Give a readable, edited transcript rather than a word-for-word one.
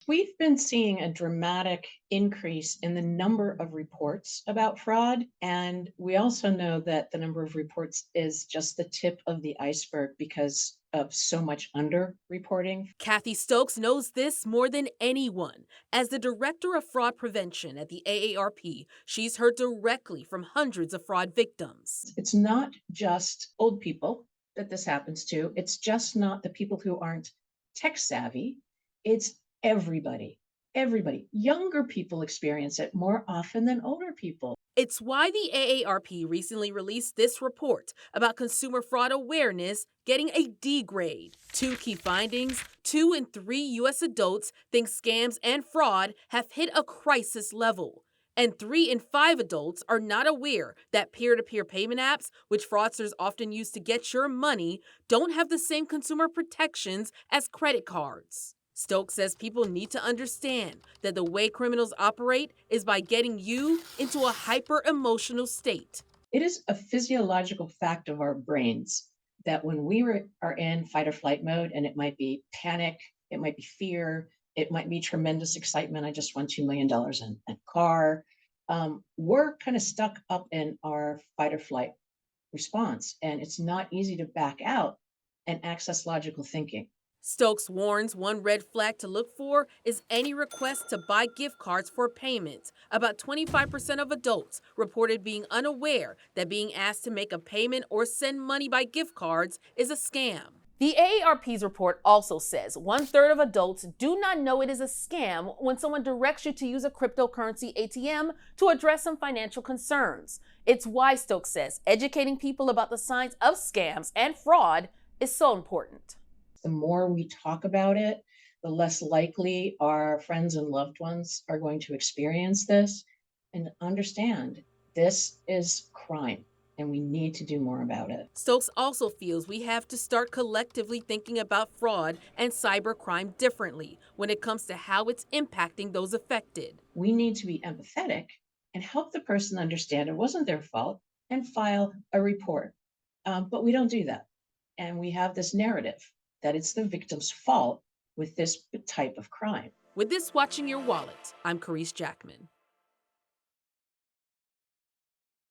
We've been seeing a dramatic increase in the number of reports about fraud. And we also know that the number of reports is just the tip of the iceberg because of so much under reporting. Kathy Stokes knows this more than anyone. As the director of fraud prevention at the AARP, she's heard directly from hundreds of fraud victims. It's not just old people that this happens to, it's just not the people who aren't tech savvy, it's everybody. Everybody. Younger people experience it more often than older people. It's why the AARP recently released this report about consumer fraud awareness getting a D grade. Two key findings: 2 in 3 U.S. adults think scams and fraud have hit a crisis level. And 3 in 5 adults are not aware that peer to peer payment apps, which fraudsters often use to get your money, don't have the same consumer protections as credit cards. Stokes says people need to understand that the way criminals operate is by getting you into a hyper emotional state. It is a physiological fact of our brains that when are in fight or flight mode, and it might be panic, it might be fear, it might be tremendous excitement. I just won $2 million in a car. We're kind of stuck up in our fight or flight response, and it's not easy to back out and access logical thinking. Stokes warns one red flag to look for is any request to buy gift cards for payment. About 25% of adults reported being unaware that being asked to make a payment or send money by gift cards is a scam. The AARP's report also says 1/3 of adults do not know it is a scam when someone directs you to use a cryptocurrency ATM to address some financial concerns. It's why Stokes says educating people about the signs of scams and fraud is so important. The more we talk about it, the less likely our friends and loved ones are going to experience this and understand this is crime and we need to do more about it. Stokes also feels we have to start collectively thinking about fraud and cybercrime differently when it comes to how it's impacting those affected. We need to be empathetic and help the person understand it wasn't their fault and file a report. But we don't do that. And we have this narrative that it's the victim's fault with this type of crime. With this Watching Your Wallet, I'm Caresse Jackman.